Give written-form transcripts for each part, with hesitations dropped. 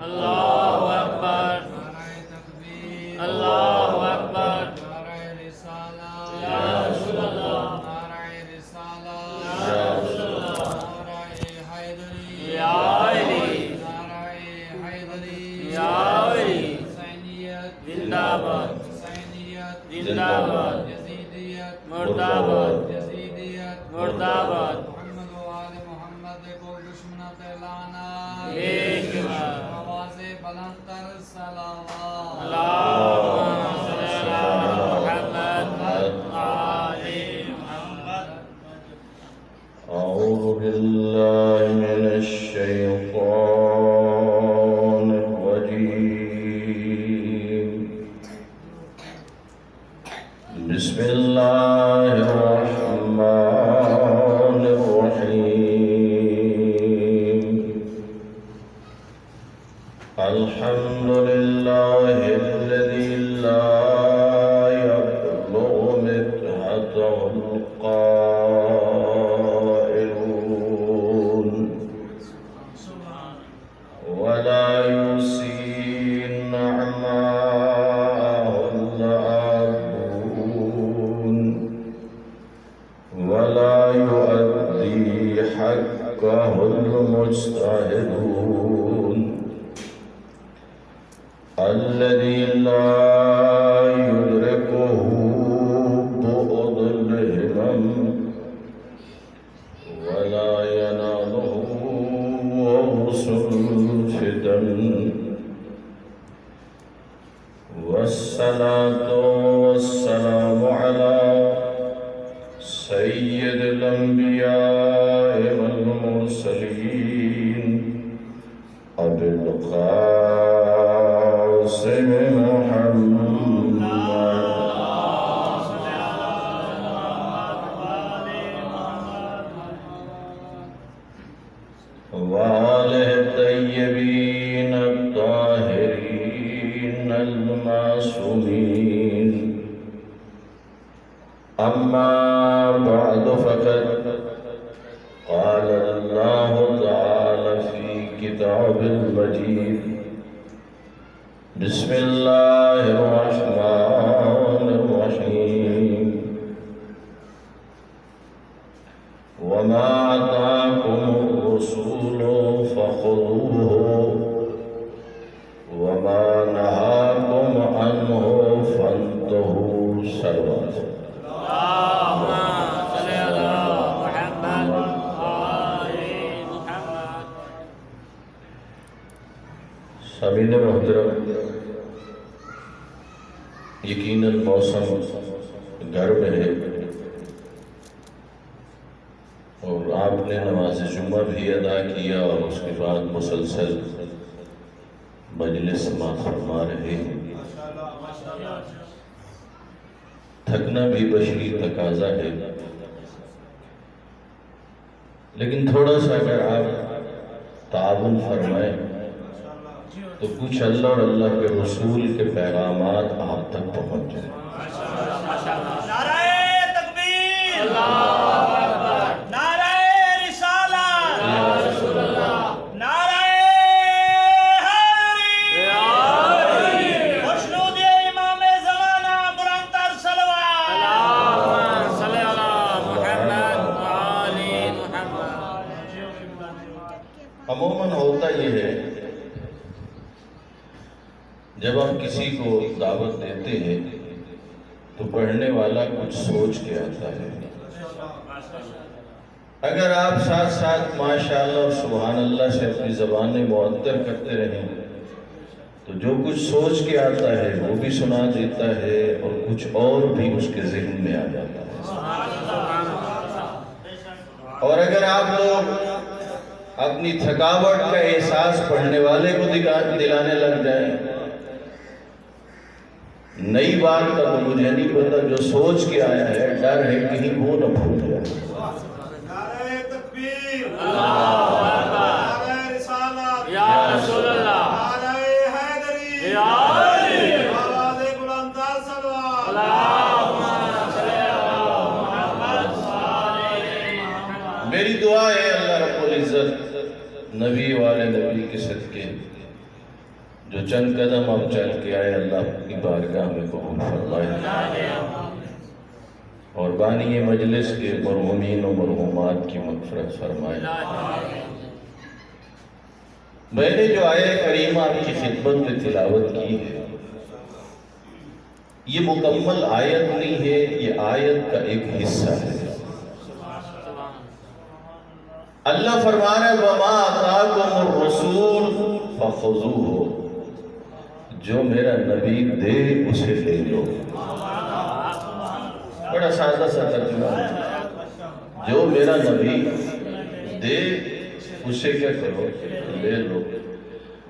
اللہ اکبر نعرہ تکبیر اللہ اکبر نعرہ رسالہ یا رسول اللہ نعرہ رسالہ یا رسول اللہ نعرہ حیدری یا علی نعرہ حیدری یا علی حسینیت زندہ باد حسینیت زندہ باد یزیدیت مردہ باد یزیدیت مردہ باد محمد و آل محمد کو دشمنت لانا ایک بار آواز بلند تر صلوات اللہم صلی علی محمد آل محمد أعوذ بالله من الشيطان الرجيم بسم الله الرحمن الرحيم الحمد لله الذي لا يبلغ مدحته القائلون ولا يحصي نعماءه العابدون ولا يؤدي حقه المجتهدون الذي لا يدركه بعد الهمم ولا يناله وصل الفتن والصلاة والسلام على سيد الأنبياء والمرسلين أبي القاسم محمد وآله الطيبين الطاهرين المعصومين أما بعد فقد قال الله تعالى في كتاب المجيد بسم الله الرحمن الرحيم وما آتاكم الرسول فخذوه وما نهاكم عنه فانتهوا صلوات اللہم صلی علی محمد آل محمد سامعین محترم، یقیناً موسم گرم ہے اور آپ نے نماز جمعہ بھی ادا کیا اور اس کے بعد مسلسل مجلس سماعت فرما رہے ہیں۔ تھکنا بھی بشری تقاضا ہے، لیکن تھوڑا سا اگر آپ تعاون فرمائیں تو کچھ اللہ اور اللہ کے رسول کے پیغامات آپ تک پہنچ جائیں۔ نعرہ تکبیر اللہ اکبر نعرہ رسالہ یا رسول اللہ نعرہ حیدری یا علی خوشنود امام زمانہ بلندتر صلوات اللہم صلی علی محمد آل محمد عموماً ہوتا یہ ہے جب ہم کسی کو دعوت دیتے ہیں تو پڑھنے والا کچھ سوچ کے آتا ہے۔ اگر آپ ساتھ ساتھ ماشاءاللہ اور سبحان اللہ سے اپنی زبانیں معطر کرتے رہیں تو جو کچھ سوچ کے آتا ہے وہ بھی سنا دیتا ہے اور کچھ اور بھی اس کے ذہن میں آ جاتا ہے۔ اور اگر آپ لوگ اپنی تھکاوٹ کا احساس پڑھنے والے کو دلانے لگ جائیں، نئی بات کا تو مجھے نہیں پتا، جو سوچ کے آیا ہے ڈر ہے کہیں وہ نہ بھول جائے۔ نعرہ تکبیر اللہ اکبر نعرہ رسالہ یا رسول اللہ نعرہ حیدری یا علی آواز بلندتر صلوات اللہم صلی علی محمد آل محمد میری دعا ہے اللہ رب العزت نبی والے نبی کے صدقے جو چند قدم اب چل کے آئے اللہ کی بارگاہ میں قبول فرمائے اور بانی مجلس کے مرحومین و مرحومات کی مغفرت فرمائے۔ میں نے جو آیہ کریمہ آپ کی خدمت میں تلاوت کی ہے یہ مکمل آیت نہیں ہے، یہ آیت کا ایک حصہ ہے۔ اللہ فرما رہا ہے وَمَا آتَاكُمُ الرَّسُولُ فَخُذُوهُ، جو میرا نبی دے اسے لے لو۔ بڑا سادہ سا ترجمہ ہے، جو میرا نبی دے اسے کیا کرو، لے لو۔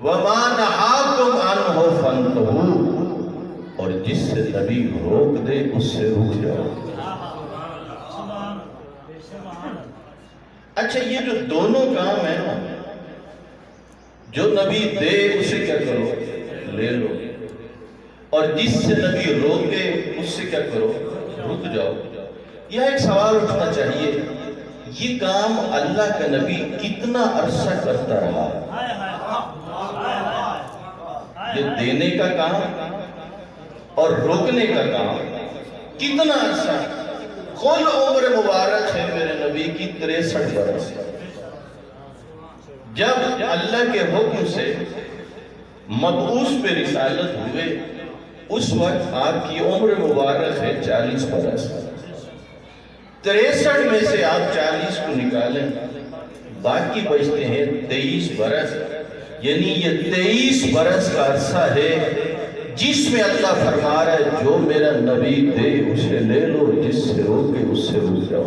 وَمَا نَهَاكُمْ عَنْهُ فَانْتَهُوا، اور جس سے نبی روک دے اس سے رک جاؤ۔ اچھا یہ جو دونوں کام ہیں نا، جو نبی دے اسے کیا کرو، لے لو، اور جس سے نبی روکے اس سے کیا کرو، رک جاؤ۔ یہ ایک سوال اٹھنا چاہیے، یہ کام اللہ کا نبی کتنا عرصہ کرتا رہا؟ یہ دینے کا کام اور روکنے کا کام کتنا عرصہ؟ کل عمر مبارک ہے میرے نبی کی 63 برس۔ جب اللہ کے حکم سے مبعوث پہ رسالت ہوئے اس وقت آپ کی عمر مبارک ہے 40 برس۔ 63 میں سے آپ 40 کو نکالیں، باقی بچتے ہیں 23 برس، یعنی یہ 23 برس کا عرصہ ہے جس میں اللہ فرما رہا ہے جو میرا نبی دے اسے لے لو، جس سے روکے اس سے رک جاؤ۔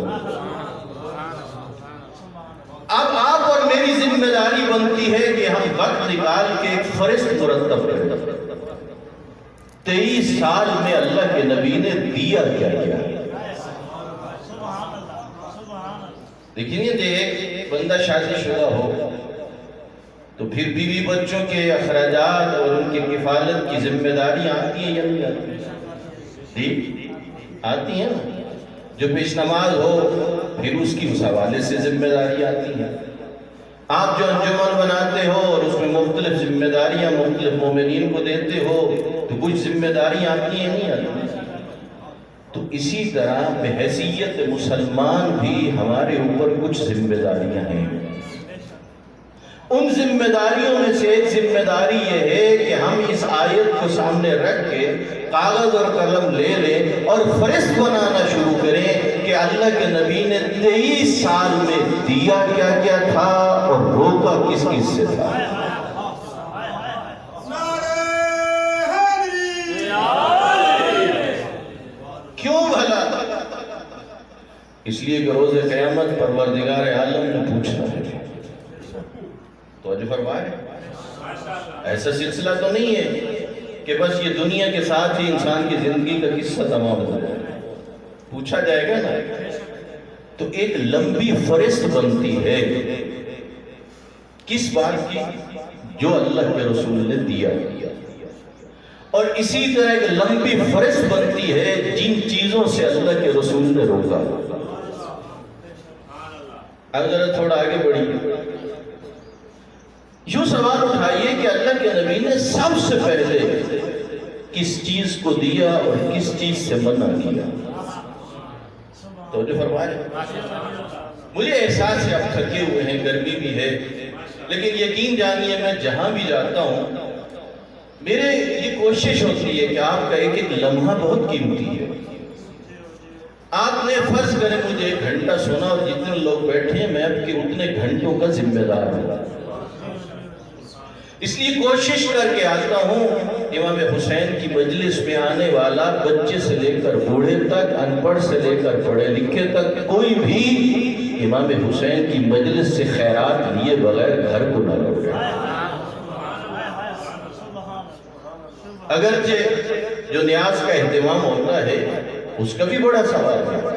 اب آپ اور میری ذمہ داری بنتی ہے کہ ہم وقت نکال کے ایک فہرست مرتب کریں۔ 23 سال میں اللہ کے نبی نے دیا کیا کیا؟ لیکن یہ دیکھ بندہ شادی شدہ ہو تو پھر بیوی بچوں کے اخراجات اور ان کی کفالت کی ذمہ داری آتی ہیں یا نہیں آتی؟ آتی ہیں نا۔ جو پیش نماز ہو پھر اس کی اس حوالے سے ذمہ داری آتی ہیں۔ آپ جو انجمن بناتے ہو اور اس میں مختلف ذمہ داریاں مختلف مومنین کو دیتے ہو تو کچھ ذمہ داریاں آتی ہیں نہیں آتی؟ تو اسی طرح بحیثیت مسلمان بھی ہمارے اوپر کچھ ذمہ داریاں ہیں۔ ان ذمہ داریوں میں سے ایک ذمہ داری یہ ہے کہ ہم اس آیت کو سامنے رکھ کے کاغذ اور قلم لے لیں اور فہرست بنانا شروع کریں کہ اللہ کے نبی نے 23 سال میں دیا کیا کیا تھا اور روکا کس کس سے تھا۔ کیوں بھلا؟ اس لیے کہ روز قیامت پروردگار عالم نے پوچھنا ہے۔ توجہ فرمائے، ایسا سلسلہ تو نہیں ہے کہ بس یہ دنیا کے ساتھ ہی انسان کی زندگی کا قصہ تمام ہو جائے، پوچھا جائے گا نا۔ تو ایک لمبی فہرست بنتی ہے کس بات کی؟ جو اللہ کے رسول نے دیا، اور اسی طرح ایک لمبی فہرست بنتی ہے جن چیزوں سے اللہ کے رسول نے روکا۔ اب ذرا تھوڑا آگے بڑھیے، یوں سوال اٹھائیے کہ اللہ کے نبی نے سب سے پہلے کس چیز کو دیا اور کس چیز سے منع کیا؟ توجہ فرمائے۔ مجھے احساس ہے آپ تھکے ہوئے ہیں، گرمی بھی ہے، لیکن یقین جانیے میں جہاں بھی جاتا ہوں میرے یہ کوشش ہوتی ہے کہ آپ کا ایک ایک لمحہ بہت قیمتی ہے۔ آپ نے فرض کریں مجھے 1 گھنٹہ سنا اور جتنے لوگ بیٹھے ہیں میں آپ کے اتنے گھنٹوں کا ذمہ دار ہوں، اس لیے کوشش کر کے آتا ہوں۔ امام حسین کی مجلس میں آنے والا بچے سے لے کر بوڑھے تک، ان پڑھ سے لے کر پڑھے لکھے تک، کوئی بھی امام حسین کی مجلس سے خیرات لیے بغیر گھر کو نہ لوٹے۔ اگرچہ جو نیاز کا اہتمام ہوتا ہے اس کا بھی بڑا سوال ہے،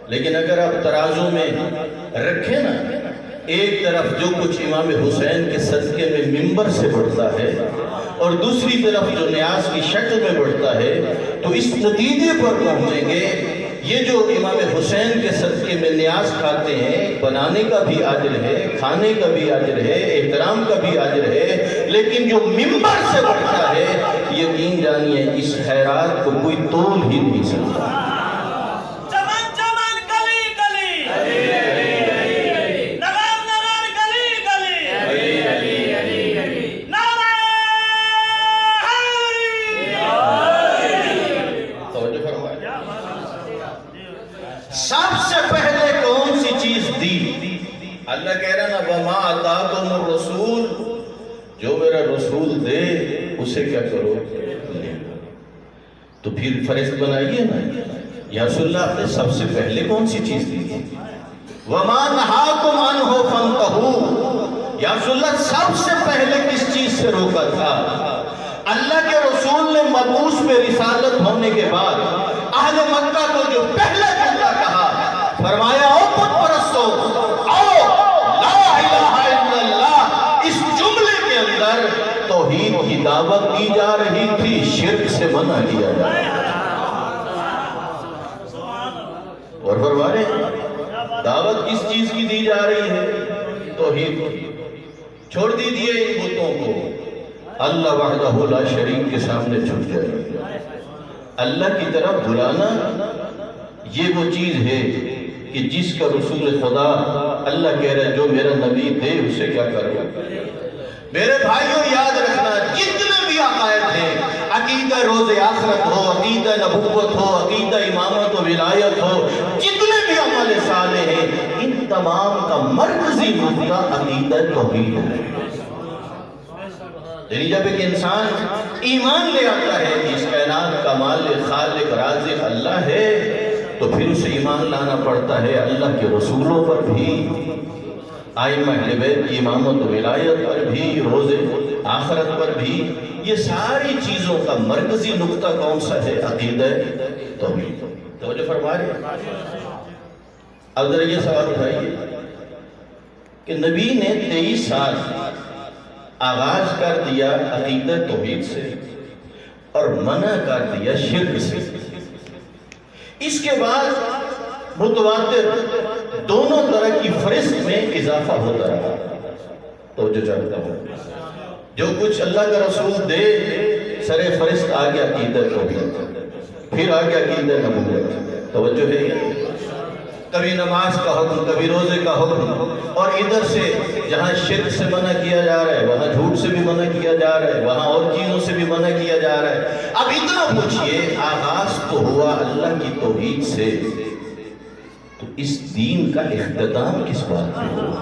لیکن اگر آپ ترازو میں رکھیں نا، ایک طرف جو کچھ امام حسین کے صدقے میں منبر سے بڑھتا ہے اور دوسری طرف جو نیاز کی شکل میں بڑھتا ہے، تو اس نتیجے پر پہنچیں گے یہ جو امام حسین کے صدقے میں نیاز کھاتے ہیں، بنانے کا بھی اجر ہے، کھانے کا بھی اجر ہے، احترام کا بھی اجر ہے، لیکن جو منبر سے بڑھتا ہے یقین جانیے اس خیرات کو کوئی تول ہی نہیں سکتا. چمن چمن گلی گلی نگر نگر گلی گلی نعرہ توجہ فرمائیں. سب سے پہلے کون سی چیز دی؟ اللہ کہہ رہا نا وَمَا آتَاكُمُ الرَّسُولُ، جو میرا رسول دے اسے کیا کرو؟ تو پھر فرشت بنائیے نا. یا رسول اللہ آپ نے سب سے پہلے کون سی چیز دی تھی؟ وَمَا نَهَاكُمْ عَنْهُ فَانْتَهُوا، یا رسول اللہ سب سے پہلے کس چیز سے روکا تھا؟ اللہ کے رسول نے مبعوث میں رسالت ہونے کے بعد اہل مکہ کو جو پہلا جملہ کہا، فرمایا او بت پرستو آؤ لا الہ الا اللہ. اس جملے کے اندر توحید کی دعوت دی جا رہی تھی، شرک سے منع کیا جا رہا تھا. اور فرما رہے ہیں دعوت کس چیز کی دی جا رہی ہے؟ توحید کی. چھوڑ دیجئے ان بتوں کو، اللہ وحدہ لا شریک کے سامنے جھک جائے. اللہ کی طرف بلانا یہ وہ چیز ہے کہ جس کا رسول خدا اللہ کہہ رہا ہے جو میرا نبی دے اسے کیا کرو. میرے بھائیوں یاد رکھنا جتنے بھی عقائد ہیں، عقیدہ روز آخرت ہو، عقیدہ نبوت ہو، عقیدہ امامت و ولایت ہو، جتنے بھی عمل صالح ہیں، ان تمام کا مرکزی نقطہ عقیدہ توحید ہے. یعنی جب ایک انسان ایمان لے آتا ہے کہ اس کائنات کا مالک خالق رازق اللہ ہے، تو پھر اسے ایمان لانا پڑتا ہے اللہ کے رسولوں پر بھی، ائمہ اہل بیت کی امامت و ولایت پر بھی، روز آخرت پر بھی. یہ ساری چیزوں کا مرکزی نقطہ کون سا ہے؟ عقیدہ توحید. توجہ فرما رہے ہیں. اب ذرا یہ سوال اٹھائیے کہ نبی نے 23 سال آغاز کر دیا عقیدہ توحید سے اور منع کر دیا شرک سے. اس کے بعد متواتر دونوں طرح کی فرشت میں اضافہ ہوتا رہا. تو جو چاہتا ہوں جو کچھ اللہ کا رسول دے سر فرشت آ گیا عقیدہ توحید، پھر آ گیا عقیدہ نبوت. توجہ ہے. کبھی نماز کا حکم، کبھی روزے کا حکم، اور ادھر سے جہاں شرک سے منع کیا جا رہا ہے وہاں جھوٹ سے بھی منع کیا جا رہا ہے، وہاں اور چیزوں سے بھی منع کیا جا رہا ہے. اب اتنا پوچھئے آغاز تو ہوا اللہ کی توحید سے، تو اس دین کا اختتام کس بات پہ ہوا؟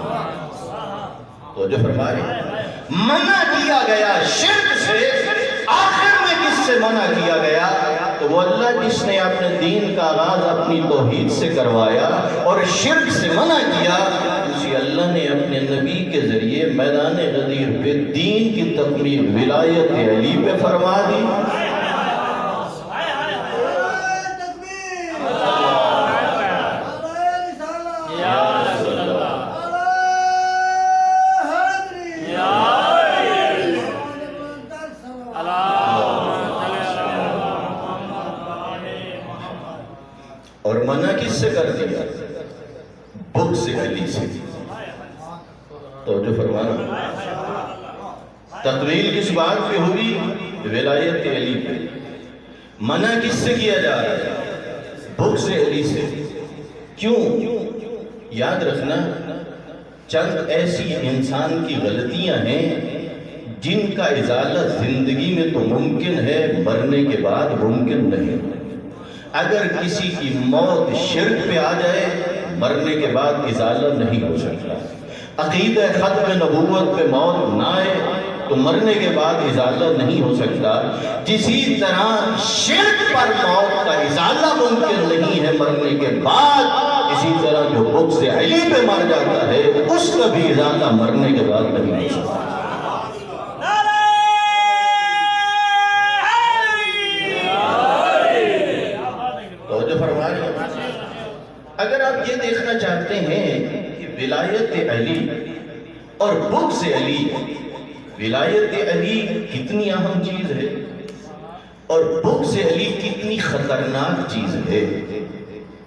تو جو فرما رہے ہیں منع کیا گیا شرک سے، آخر میں کس سے منع کیا گیا؟ تو وہ اللہ جس نے اپنے دین کا آغاز اپنی توحید سے کروایا اور شرک سے منع کیا، اسی اللہ نے اپنے نبی کے ذریعے میدان غدیر پہ دین کی تکمیل ولایت علی پہ فرما دی. اور منع کس سے کر دیا؟ بغض علی سے. تو جو فرمانا تقویل کس بات پہ ہوئی؟ ولایت علی پہ. منع کس سے کیا جا رہا ہے؟ بغض علی سے. کیوں؟ یاد رکھنا چند ایسی انسان کی غلطیاں ہیں جن کا ازالہ زندگی میں تو ممکن ہے، مرنے کے بعد ممکن نہیں. اگر کسی کی موت شرک پہ آ جائے مرنے کے بعد ازالہ نہیں ہو سکتا. عقیدہ ختم نبوت پہ موت نہ آئے تو مرنے کے بعد ازالہ نہیں ہو سکتا. جسی طرح شرک پر موت کا ازالہ ممکن نہیں ہے مرنے کے بعد، اسی طرح جو بغض علی پہ مر جاتا ہے اس کا بھی ازالہ مرنے کے بعد نہیں ہو سکتا. اگر آپ یہ دیکھنا چاہتے ہیں کہ ولایت علی اور بغض علی، ولایت علی کتنی اہم چیز ہے اور بغض علی کتنی خطرناک چیز ہے،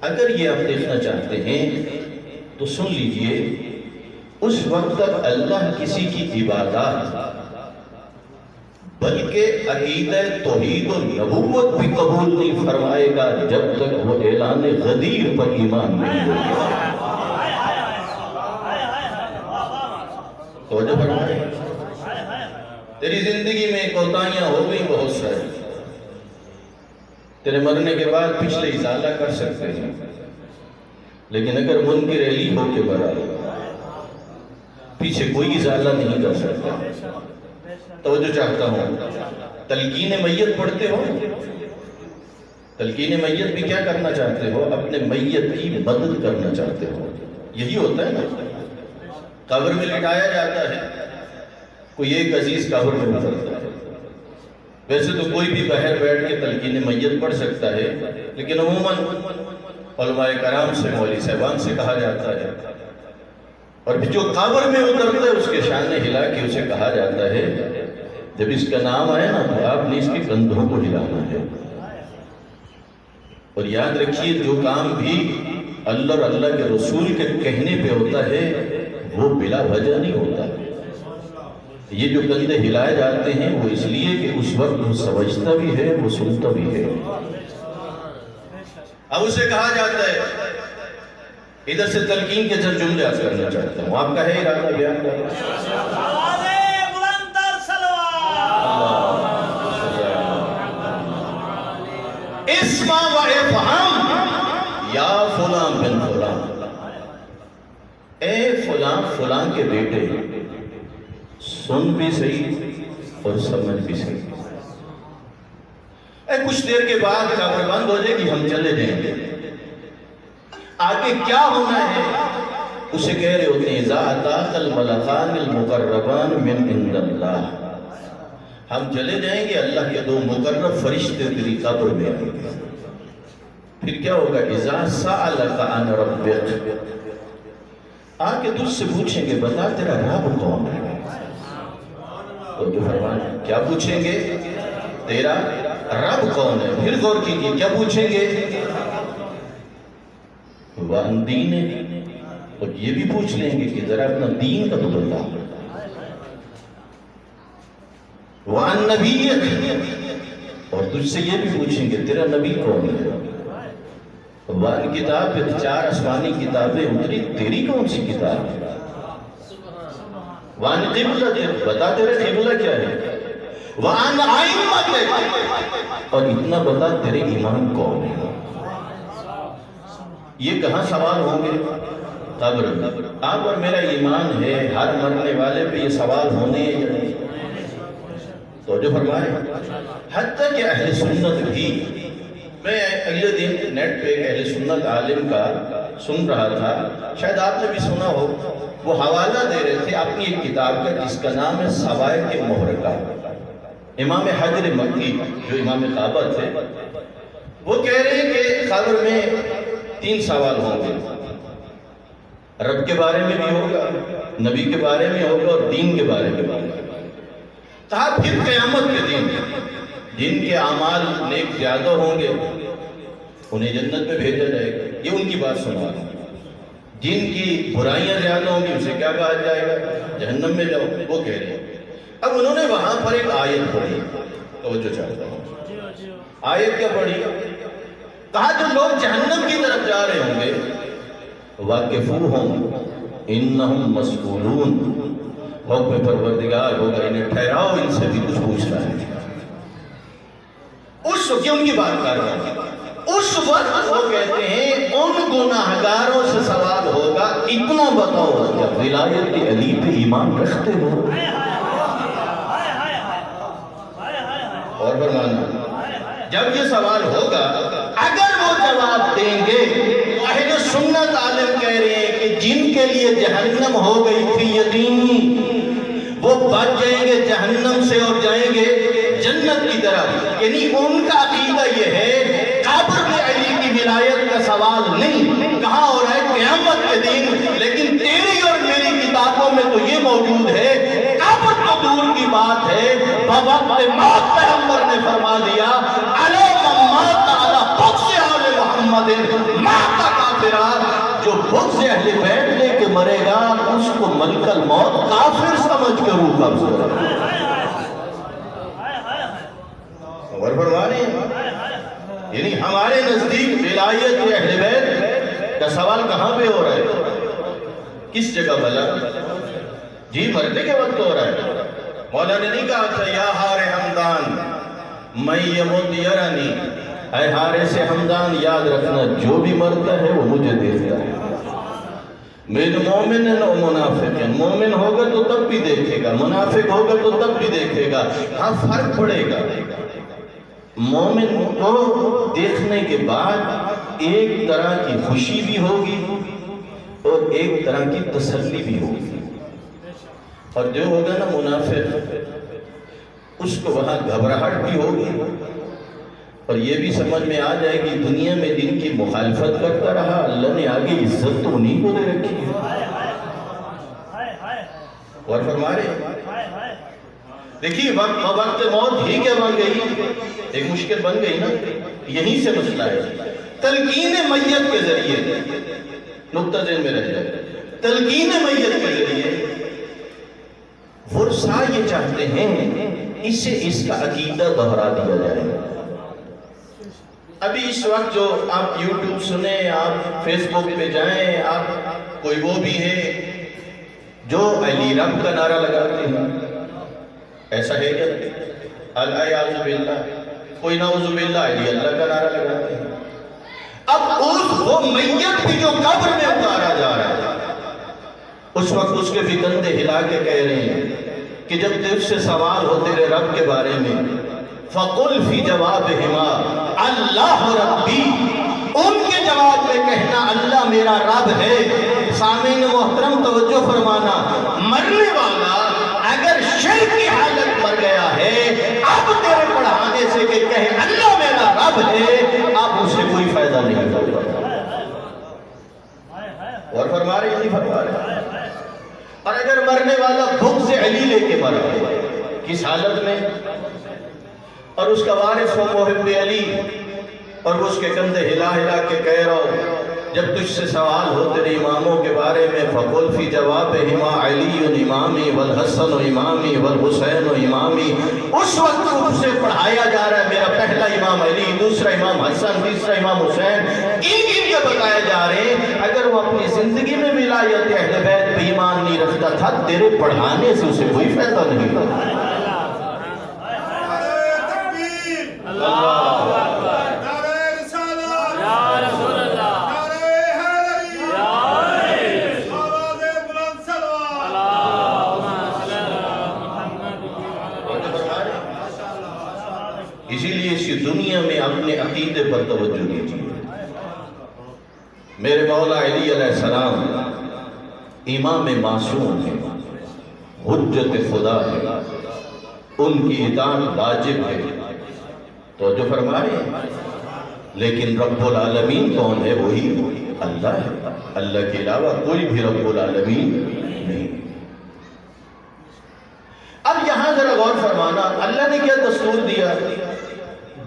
اگر یہ آپ دیکھنا چاہتے ہیں تو سن لیجئے. اس وقت تک اللہ کسی کی عبادات بلکہ عقیدہ توحید و نبوت بھی قبول نہیں فرمائے گا جب تک وہ اعلان غدیر پر ایمان نہیں ہوگا۔ توجہ فرمائے، تیری زندگی میں کوتاہیاں ہو گئی بہت ساری، تیرے مرنے کے بعد پچھلے ازالہ کر سکتے ہیں، لیکن اگر منکر علی ہو کے برا پیچھے کوئی ازالہ نہیں کر سکتا۔ توجہ چاہتا ہوں، تلقین میت پڑھتے ہو، تلقین میت بھی کیا کرنا چاہتے ہو؟ اپنے میت کی مدد کرنا چاہتے ہو، یہی ہوتا ہے نا۔ قبر میں لٹایا جاتا ہے، کوئی ایک عزیز قبر میں اترتا ہے، ویسے تو کوئی بھی باہر بیٹھ کے تلقین میت پڑھ سکتا ہے، لیکن عموماً علماء کرام سے، مولوی صاحبان سے کہا جاتا ہے، اور جو قبر میں اترتا ہے اس کے شانے ہلا کے اسے کہا جاتا ہے جب اس کا نام آئے نا تو آپ نے اس کے کندھوں کو ہلانا ہے۔ اور یاد رکھیے، جو کام بھی اللہ اور اللہ کے رسول کے کہنے پہ ہوتا ہے وہ بلا وجہ نہیں ہوتا۔ یہ جو کندھے ہلائے جاتے ہیں وہ اس لیے کہ اس وقت وہ سمجھتا بھی ہے، وہ سنتا بھی ہے۔ اب اسے کہا جاتا ہے، ادھر سے تلقین کے چند جملے عرض کرنا چاہتا ہوں، آپ کا ہے ارادہ بیان کرنا؟ اسمع و افہم یا فلاں بن فلاں، اے فلاں فلاں کے بیٹے، سن بھی صحیح اور سمجھ بھی صحیح۔ اے کچھ دیر کے بعد قبر بند ہو جائے گی، ہم چلے جائیں گے، آگے کیا ہونا ہے اسے کہہ رہے ہوتے ہیں، اذا اتاک الملکان المقربان من عند اللہ، ہم چلے جائیں گے، اللہ کے دو مقرب فرشتے تیری قبر میں آئیں گے، پھر کیا ہوگا؟ اذا سألک عن ربک، آ کے تجھ سے پوچھیں گے بتا تیرا رب کون ہے؟ تو جو فرمانا کیا پوچھیں گے؟ تیرا رب کون ہے؟ پھر غور کیجیے کیا پوچھیں گے؟ وَعَنْ دِينِ، اور یہ بھی پوچھ لیں گے کہ ذرا اپنا دین کا تو بتا۔ وَعَنْ نَبِيِّكَ، اور تجھ سے یہ بھی پوچھیں گے تیرا نبی کون ہے۔ وَعَنْ کتاب، چار آسمانی کتابیں اتری، تیری کون سی کتاب ہے۔ وَعَنْ قِبْلَتِ، بتا تیرا قبلہ کیا ہے۔ وَعَنْ أَئِمَّتِكَ، اور اتنا بتا تیرے امام کون ہے۔ یہ کہاں سوال ہوں گے؟ قبر میں۔ آپ اور میرا ایمان ہے ہر مرنے والے پہ یہ سوال ہونے یا نہیں؟ تو جو فرمائے، حتیٰ کہ اہل سنت بھی، میں اگلے دن نیٹ پہ ایک اہل سنت عالم کا سن رہا تھا، شاید آپ نے بھی سنا ہو، وہ حوالہ دے رہے تھے اپنی ایک کتاب کا جس کا نام ہے سوائق محرقہ، امام حجر مکی جو امام کعبہ تھے، وہ کہہ رہے ہیں کہ قبر میں 3 سوال ہوں گے، رب کے بارے میں بھی ہوگا، نبی کے بارے میں ہوگا اور دین کے بارے میں ہوگا۔ کہا پھر قیامت کے دن جن کے اعمال نیک زیادہ ہوں گے انہیں جنت میں بھیجا جائے گا، یہ ان کی بات سنا رہا ہوں۔ جن کی برائیاں زیادہ ہوں گی اسے کیا کہا جائے گا؟ جہنم میں جاؤ، وہ کہہ رہے ہیں۔ اب انہوں نے وہاں پر ایک آیت پڑھی، توجہ چاہتا ہوں، آیت کیا پڑھی؟ کہا جو لوگ جہنم کی طرف جا رہے ہوں گے واقفوہم انہم مسئولون، حکم پروردگار ہوگا انہیں ٹھہراؤ، ان سے بھی کچھ پوچھنا ہے۔ اس وقت ان کی بات کر رہا ہے، اس وقت وہ کہتے ہیں ان گناہگاروں سے سوال ہوگا اتنا بتاؤ کیا ولایت علی پہ ایمان رکھتے ہو؟ اور فرمانا جب یہ سوال ہوگا اگر وہ جواب دیں گے تو اہل سنت عالم کہہ رہے ہیں کہ جن کے لیے جہنم ہو گئی تھی یقینی وہ بچ جائیں گے جہنم سے اور جائیں گے جنت کی طرف، یعنی ان کا عقیدہ یہ ہے قبر میں علی کی ولایت کا سوال نہیں، کہاں ہو رہا ہے قیامت کے دن، لیکن تیری اور میری کتابوں میں تو یہ موجود ہے، قبر تو دور کی بات ہے، بوقت موت پیغمبر نے فرما دیا علی من مات علی بغض آل محمد مات کافرا، جو بغض اہل بیت لے کے مرے گا اس کو ملک الموت کافر سمجھ کے روح قبض کرے گا۔ اور فرما رہے ہیں یعنی ہمارے نزدیک ولایت اہل بیت کا سوال کہاں پہ ہو رہا ہے؟ کس جگہ بھلا؟ جی مرنے کے وقت ہو رہا ہے۔ مولا نے نہیں کہا تھا یا حار حمدان میں یموت یرانی، اے حارث حمدان یاد رکھنا جو بھی مرتا ہے وہ مجھے دیکھتا ہے۔ من مومن و منافق، مومن ہوگا تو تب بھی دیکھے گا، منافق ہوگا تو تب بھی دیکھے گا۔ ہاں فرق پڑے گا، مومن کو دیکھنے کے بعد ایک طرح کی خوشی بھی ہوگی اور ایک طرح کی تسلی بھی ہوگی، اور جو ہوگا نا منافق اس کو وہاں گھبراہٹ بھی ہوگی اور یہ بھی سمجھ میں آ جائے گی دنیا میں جن کی مخالفت کرتا رہا اللہ نے آگے عزت تو انہیں کو دے رکھی ہے۔ اور فرما رہے دیکھیے وقت موت ہی کیا بن گئی، ایک مشکل بن گئی نا، یہیں سے مسئلہ ہے۔ تلقین میت کے ذریعے نقطہ ذہن میں رہ جائے، تلقین میت کے ذریعے ورثہ یہ چاہتے ہیں اس کا عقیدہ دہرا دیا جائے۔ ابھی اس وقت جو آپ یوٹیوب سنیں، آپ فیس بک پہ جائیں، آپ کوئی وہ بھی ہے جو علی رب کا نعرہ لگاتے ہیں، ایسا ہے کیا؟ الیاذ باللہ، کوئی نعوذ باللہ علی اللہ کا نعرہ لگاتے ہیں۔ اب وہ میت بھی جو قبر میں اتارا جا رہا ہے اس وقت اس کے بھی کندھے ہلا کے کہہ رہے ہیں کہ جب تجھ سے سوال ہو تیرے رب کے بارے میں فَقُلْ فِي جَوَابِهِمَا اللہ ربی، ان کے جواب میں کہنا اللہ میرا رب ہے۔ سامعین محترم توجہ فرمانا، مرنے والا اگر شرک کی حالت مر گیا ہے اب تیرے پڑھانے سے کہ کہے اللہ میرا رب ہے، اب اسے کوئی فائدہ نہیں ہوگا۔ اور فرما رہے نہیں فرما رہے؟ اور اگر مرنے والا بغض علی لے کے مر گیا کس حالت میں، اور اس کا وارث ہو محب علی اور وہ اس کے کندھے ہلا ہلا کے کہہ رہا ہو جب تجھ سے سوال ہو تیرے اماموں کے بارے میں فَقُلْ فِي جَوَابِهِمَا عَلِيٌّ امامی وَالْحَسَنُ امامی وَالْحُسَيْنُ امامی، اس وقت اس سے پڑھایا جا رہا ہے میرا پہلا امام علی، دوسرا امام حسن، تیسرا امام حسین، ان کے بتائے جا رہے ہیں۔ اگر وہ اپنی زندگی میں ولایت اہل بیت پہ ایمان نہیں رکھتا تھا تیرے پڑھانے سے اسے کوئی فائدہ نہیں ہوگا۔ اسی لیے اس دنیا میں اپنے عقیدے پر توجہ دیجیے۔ میرے مولا علی علیہ السلام امام معصوم ہیں، حجت خدا ہے، ان کی اطاعت واجب ہے، تو جو فرما رہے ہیں، لیکن رب العالمین کون ہے؟ وہی اللہ ہے، اللہ کے علاوہ کوئی بھی رب العالمین نہیں۔ اب یہاں ذرا غور فرمانا، اللہ نے کیا دستور دیا؟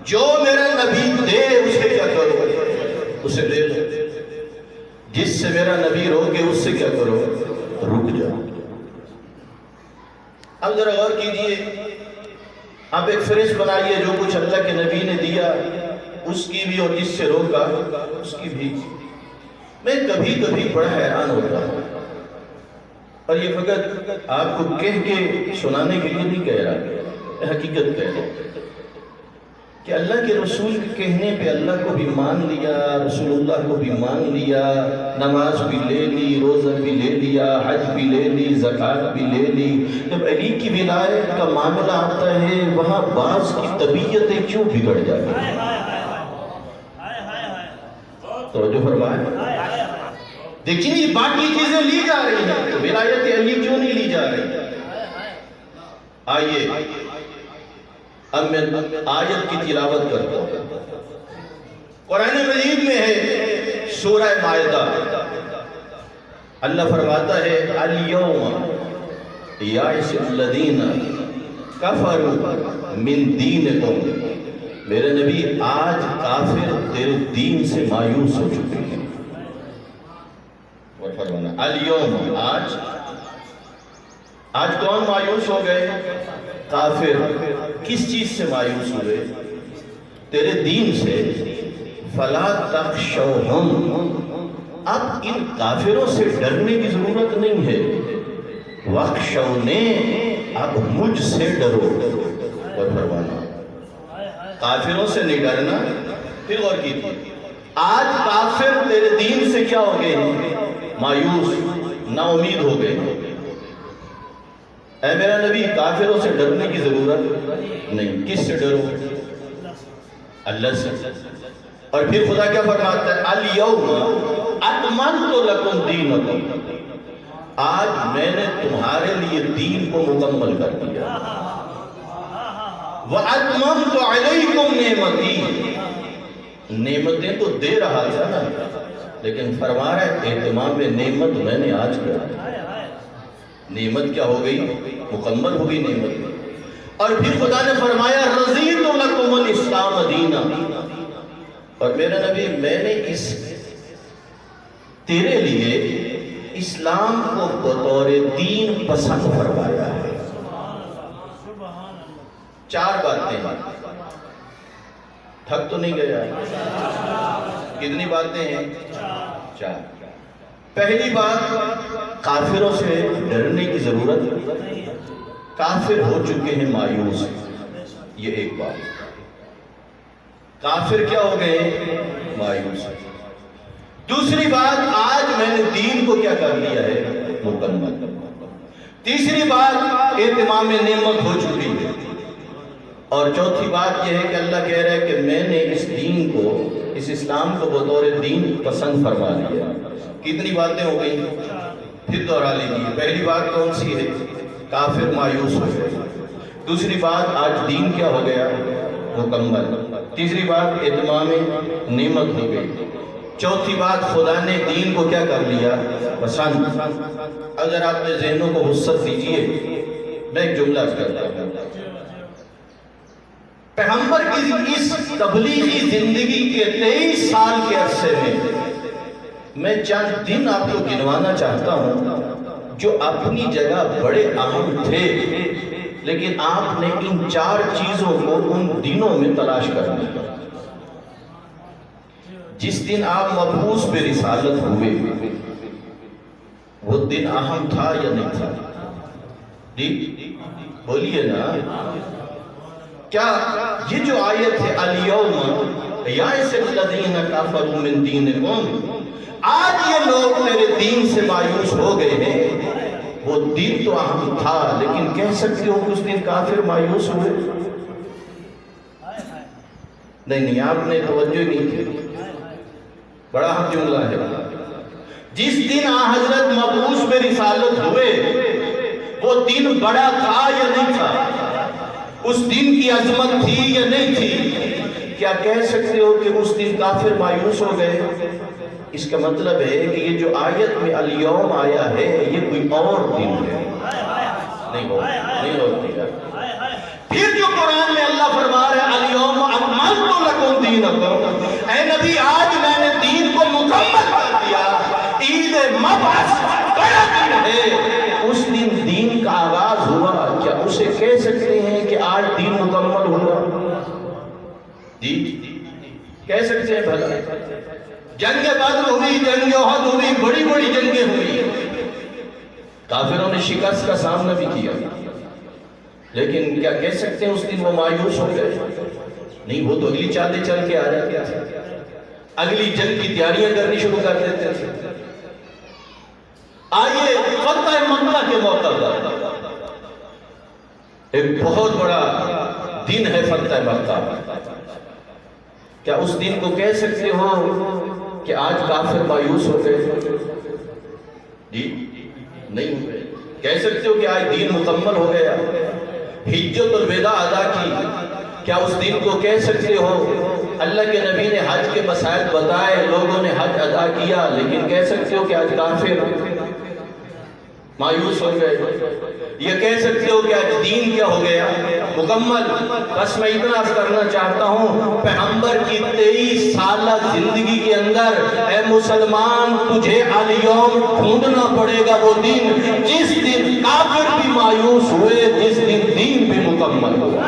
جو میرا نبی دے اسے کیا کرو؟ اسے دے دو۔ جس سے میرا نبی روکے اس سے کیا کرو؟ رک جاؤ۔ اب ذرا غور کیجئے، آپ ایک فہرست بنائیے جو کچھ اللہ کے نبی نے دیا اس کی بھی اور جس سے روکا اس کی بھی۔ میں کبھی کبھی بڑا حیران ہوتا ہوں، اور یہ فقط آپ کو کہہ کے سنانے کے لیے نہیں کہہ رہا، حقیقت کہہ رہا ہوں کہ اللہ کے رسول کے کہنے پہ اللہ کو بھی مان لیا، رسول اللہ کو بھی مان لیا، نماز بھی لے لی، روزہ بھی لے لیا، حج بھی لے لی، زکوٰۃ بھی لے لی۔ جب علی کی ولایت کا معاملہ آتا ہے وہاں بعض کی طبیعتیں کیوں بگڑ جاتی ہیں؟ توجہ فرمائیں، دیکھیں باقی چیزیں لی جا رہی ہیں، ولایت علی کیوں نہیں لی جا رہی؟ آئیے اب میں آیت کی تلاوت کرتا ہوں، قرآن مجید میں ہے سورہ مائدہ، اللہ فرماتا ہے الیوم یائس الذین کفروا من دینکم، میرے نبی آج کافر تیرے دین سے مایوس ہو چکے ہیں۔ اور فرمانا الیوم، آج کون مایوس ہو گئے؟ کافر۔ کس چیز سے مایوس ہوئے؟ تیرے دین سے فلا تخشوہم، اب ان کافروں سے ڈرنے کی ضرورت نہیں ہے، وخشونے، اب مجھ سے ڈرو۔ اور فرمانا کافروں سے نہیں ڈرنا۔ پھر غور کیجیے، آج کافر تیرے دین سے کیا ہو گئے ہیں؟ مایوس، نا امید ہو گئے ہیں۔ اے میرا نبی، کافروں سے ڈرنے کی ضرورت نہیں، کس سے ڈرو؟ اللہ سے۔ اور پھر خدا کیا فرماتا ہے؟ الیوم اکملت لکم دینکم، آج میں نے تمہارے لیے دین کو مکمل کر دیا۔ وَأَتْمَمْتُ عَلَيْكُمْ نِعْمَتِي، نعمتیں تو دے رہا تھا نا، لیکن فرما رہا ہے اہتمام میں نعمت میں نے آج کیا۔ نعمت کیا ہو گئی؟ مکمل ہو گئی نعمت۔ اور پھر خدا نے فرمایا رضیت لکم الاسلام دینا، اور میرا نبی میں نے اس تیرے لیے اسلام کو بطور دین پسند فرمایا ہے۔ چار باتیں ہیں، تھک تو نہیں گیا؟ کتنی باتیں ہیں؟ چار۔ پہلی بات، کافروں سے ڈرنے کی ضرورت، کافر ہو چکے ہیں مایوس، یہ ایک بات۔ کافر کیا ہو گئے؟ مایوس۔ دوسری بات، آج میں نے دین کو کیا کر لیا ہے؟ مکمل۔ تیسری بات، اہتمام میں نعمت ہو چکی ہے۔ اور چوتھی بات یہ ہے کہ اللہ کہہ رہا ہے کہ میں نے اس دین کو، اس اسلام کو بطور دین پسند فرما لیا۔ کتنی باتیں ہو گئی؟ پھر دوہرا لیجیے۔ پہلی بات کون سی ہے؟ کافر مایوس ہو گئے۔ دوسری بات، آج دین کیا ہو گیا؟ مکمل۔ تیسری بات، اہتمام نعمت ہو گئی۔ چوتھی بات، خدا نے دین کو کیا کر لیا؟ پسند۔ اگر آپ نے ذہنوں کو وسعت دیجئے، میں ایک جملہ کرتا ہوں۔ پیغمبر کی اس تبلیغی زندگی کے 23 سال کے عرصے میں چند دن آپ کو گنوانا چاہتا ہوں جو اپنی جگہ بڑے اہم تھے، لیکن آپ نے ان چار چیزوں کو ان دنوں میں تلاش کرنا۔ جس دن آپ مبعوث بے رسالت ہوئے، وہ دن اہم تھا یا نہیں تھا؟ جی بولیے نا۔ کیا یہ جو آیت ہے الیوم یائس الذین کفروا من دینکم، آج یہ لوگ تیرے دین سے مایوس ہو گئے ہیں، وہ دن تو اہم تھا، لیکن کہہ سکتے ہو کہ اس دن کافر مایوس ہوئے؟ نہیں، آپ نے توجہ نہیں کی، بڑا اہم جملہ ہے۔ جس دن حضرت مبعوث بے رسالت ہوئے، وہ دن بڑا تھا یا نہیں تھا؟ اس دن کی عظمت تھی یا نہیں تھی؟ کیا کہہ سکتے ہو کہ اس دن کافر مایوس ہو گئے؟ اس کا مطلب ہے کہ یہ جو آیت میں الیوم آیا ہے، یہ کوئی اور دن ہے، نہیں ہوتی۔ پھر جو قرآن میں اللہ فرما رہا ہے الیوم اکملت لکم دینکم، اے نبی آج میں نے دین کو مکمل کر دیا۔ عید مبعث بڑا دن ہے، اس دن دین کا آغاز ہوا، کیا اسے کہہ سکتے ہیں کہ آج دین مکمل ہوا؟ جی کہہ سکتے ہیں بھلا؟ جنگ بدر ہوئی، جنگ احد ہوئی، بڑی بڑی جنگیں ہوئی، کافروں نے شکست کا سامنا بھی کیا، لیکن کیا کہہ سکتے ہیں اس دن وہ مایوس ہو گئے؟ نہیں، وہ تو اگلی چالیں چل کے آ جاتے تھے، اگلی جنگ کی تیاریاں کرنی شروع کر دیتے تھے۔ آئیے فتح مکہ کے موقع پر، ایک بہت بڑا دن ہے فتح مکہ، کیا اس دن کو کہہ سکتے ہو کہ آج کافر مایوس ہو گئے؟ جی نہیں ہوئے۔ کہہ سکتے ہو کہ آج دین مکمل ہو گیا، حجت الوداع ادا کی، کیا اس دن کو کہہ سکتے ہو اللہ کے نبی نے حج کے مسائل بتائے، لوگوں نے حج ادا کیا، لیکن کہہ سکتے ہو کہ آج کافر مایوس ہو گئے؟ یہ کہہ سکتے ہو کہ آج دین کیا ہو گیا؟ مکمل۔ بس میں اتنا کرنا چاہتا ہوں، پیغمبر کی 23 سالہ زندگی کے اندر اے مسلمان، تجھے الیوم ڈھونڈنا پڑے گا وہ دن جس دن کافر بھی مایوس ہوئے، جس دن دین بھی مکمل ہوا۔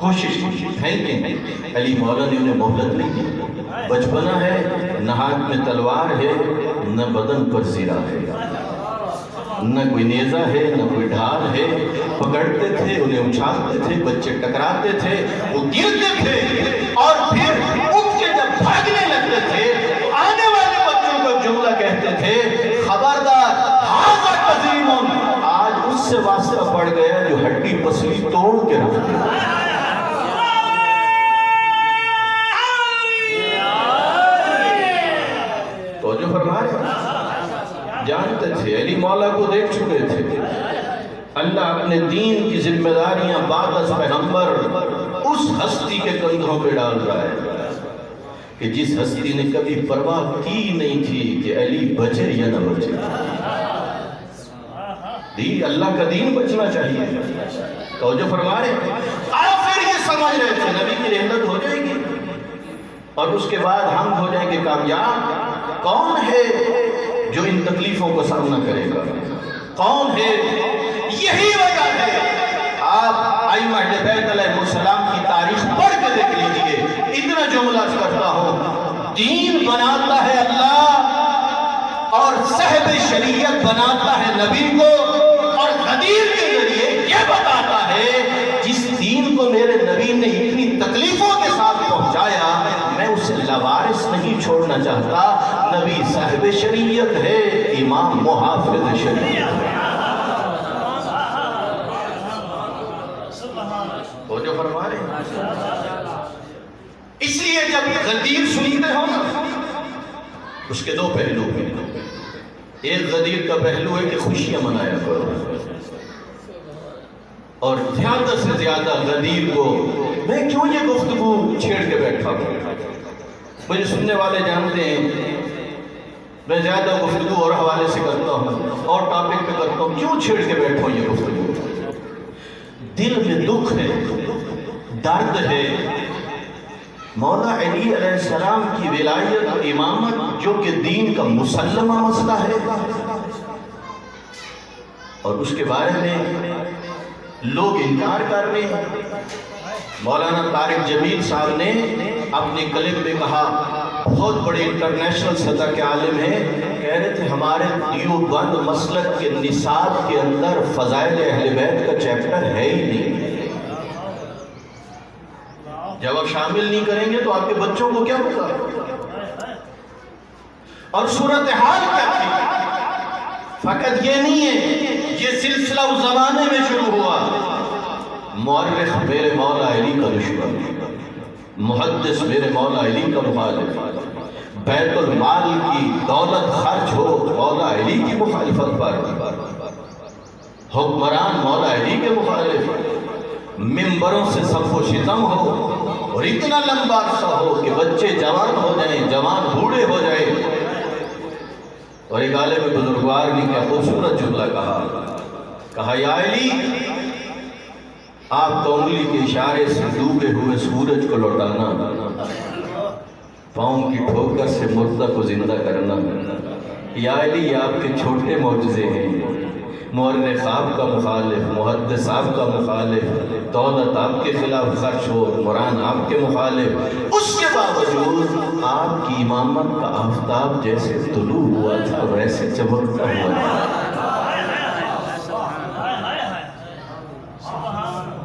کوشش تھینکنگ علی مولا نے انہیں مہلت نہیں دی. بچپنا ہے، نہ ہاتھ میں تلوار ہے، نہ بدن پر زیرہ ہے، نہ کوئی نیزہ ہے، نہ کوئی ڈھال ہے. پکڑتے تھے، انہیں اچھالتے تھے، بچے ٹکراتے تھے، وہ گرتے تھے، اور پھر اٹھ کے جب بھاگنے لگتے تھے تو آنے والے بچوں کو جملہ کہتے تھے، خبردار ھذا قدیم. آج اس سے واسطہ پڑ گیا جو ہڈی پسلی توڑ کے رکھ دیا. تو جو فرما رہے جانتے تھے، علی مولا کو دیکھ چکے تھے. اللہ اپنے دین کی ذمہ داریاں بعد از پیغمبر اس ہستی کے کندھوں پہ ڈال رہا ہے کہ جس ہستی نے کبھی پرواہ کی نہیں تھی کہ علی بچے یا نہ بچے. اللہ کا دین بچنا چاہیے. تو جو فرما رہے کافر یہ سمجھ رہے تھے نبی کی رحمت ہو جائے گی اور اس کے بعد ہم ہو جائیں گے کامیاب. کون ہے جو ان تکلیفوں کو سامنا کرے گا؟ کون ہے؟ یہی وجہ ہے. آپ ائمہ اہل بیت علیہ السلام کی تاریخ پڑھ کے دیکھ لیجئے. اتنا جملہ کرتا ہوں، دین بناتا ہے اللہ اور صاحب شریعت بناتا ہے نبی کو، اور غدیر کے ذریعے یہ بتاتا ہے جس دین کو میرے نبی نے اتنی تکلیفوں کے ساتھ پہنچایا میں اسے لوارث نہیں چھوڑنا چاہتا. نبی صاحب شریعت ہے، امام محافظ شریعت ہے. وہ جو فرما رہے ہیں. اس لیے جب غدیر سنتے ہو نا، اس کے دو پہلو ہیں. ایک غدیر کا پہلو ہے کہ خوشیاں منایا کرو، اور زیادہ سے زیادہ غدیر کو میں کیوں یہ گفتگو چھیڑ کے بیٹھا ہوں. مجھے سننے والے جانتے ہیں میں زیادہ گفتگو اور حوالے سے کرتا ہوں اور ٹاپک پہ کرتا ہوں. کیوں چھیڑ کے بیٹھا ہوں یہ گفتگو؟ دل میں دکھ ہے، درد ہے. مولا علی علیہ السلام کی ولایت و امامت جو کہ دین کا مسلمہ مسئلہ ہے، اور اس کے بارے میں لوگ انکار کر رہے ہیں. مولانا طارق جمیل صاحب نے اپنے کلم میں کہا، بہت بڑے انٹرنیشنل سطح کے عالم ہیں، کہہ رہے تھے ہمارے دیوبند مسلک کے نصاب کے اندر فضائل اہل بیت کا چیپٹر ہے ہی نہیں. جب آپ شامل نہیں کریں گے تو آپ کے بچوں کو کیا پتا؟ اور صورتحال کیا تھی؟ فقط یہ نہیں ہے، یہ سلسلہ اس زمانے میں شروع ہوا. مورخ میرے مولا علی کا دشمن، محدث میرے مولا علی کا مخالف، بیت المال کی دولت خرچ ہو مولا علی کی مخالفت پر، حکمران مولا علی کے مخالف، ممبروں سے صف و شتم ہو اور اتنا لمبا عرصہ ہو کہ بچے جوان ہو جائیں، جوان بوڑھے ہو جائیں. اور ایک عالم بزرگوار نے کیا خوبصورت جملہ کہا یا علی، آپ تو انگلی کے اشارے سے ڈوبے ہوئے سورج کو لوٹانا، پاؤں کی ٹھوکر سے مردہ کو زندہ کرنا. یا علی یہ آپ کے چھوٹے معجزے ہیں. مورخ آپ کا مخالف، محدث آپ کا مخالف، دولت آپ کے خلاف خرچ ہو، قرآن آپ کے مخالف، اس کے باوجود آپ کی امامت کا آفتاب جیسے طلوع ہوا تھا ویسے چمکتا ہوا تھا.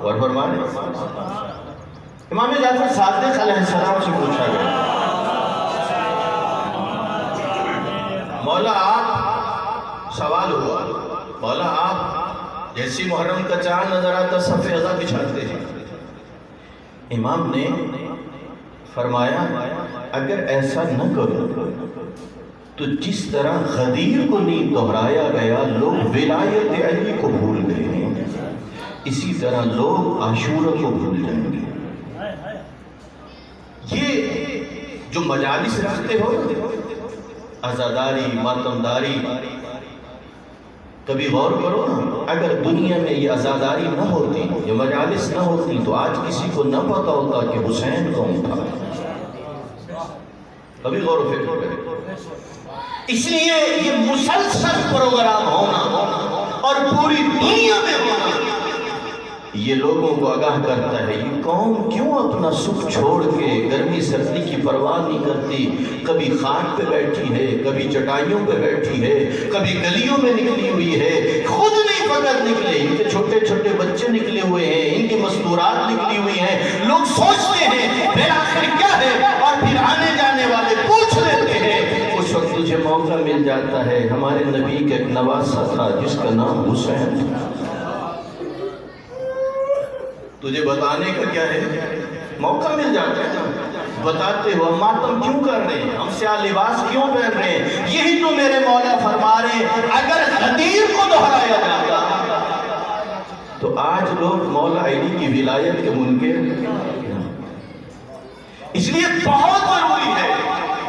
اور فرمانے امام جعفر صادق علیہ السلام سے پوچھا گیا، مولا آپ، سوال ہوا، مولا آپ جیسی محرم کا چاند نظر آتا صف اضا بچھاتے ہیں. امام نے فرمایا اگر ایسا نہ کرو تو جس طرح غدیر کو نہیں دہرایا گیا لوگ ولایت علی کو بھول گئے ہیں، اسی طرح لوگ عاشورہ کو بھول جائیں گے. یہ جو مجالس رکھتے ہو، عزاداری، ماتمداری، کبھی غور کرو نا، اگر دنیا میں یہ عزاداری نہ ہوتی، یہ مجالس نہ ہوتی تو آج کسی کو نہ پتا ہوتا کہ حسین کون تھا. کبھی غور و فکر کرے. اس لیے یہ مسلسل پروگرام ہونا اور پوری دنیا میں ہونا یہ لوگوں کو آگاہ کرتا ہے یہ قوم کیوں اپنا سکھ چھوڑ کے گرمی سردی کی پرواہ نہیں کرتی، کبھی خاک پہ بیٹھی ہے، کبھی چٹائیوں پہ بیٹھی ہے، کبھی گلیوں میں نکلی ہوئی ہے، خود نہیں فقط نکلے، ان کے چھوٹے چھوٹے بچے نکلے ہوئے ہیں، ان کی مستورات نکلی ہوئی ہیں، لوگ سوچتے ہیں پھر آخر کیا ہے، اور پھر آنے جانے والے پوچھ لیتے ہیں۔ اس وقت تجھے موقع مل جاتا ہے، ہمارے نبی کا ایک نواسہ تھا جس کا نام حسین تھا، تجھے بتانے کا کیا ہے، موقع مل جاتا ہے، بتاتے ہو ماتم کیوں کر رہے ہیں، ہم سیاہ لباس کیوں پہن رہے ہیں، یہی تو میرے مولا فرما رہے ہیں اگر غدیر کو دہرایا جاتا تو آج لوگ مولا علی کی ولایت کے منکر، اس لیے بہت ضروری ہے،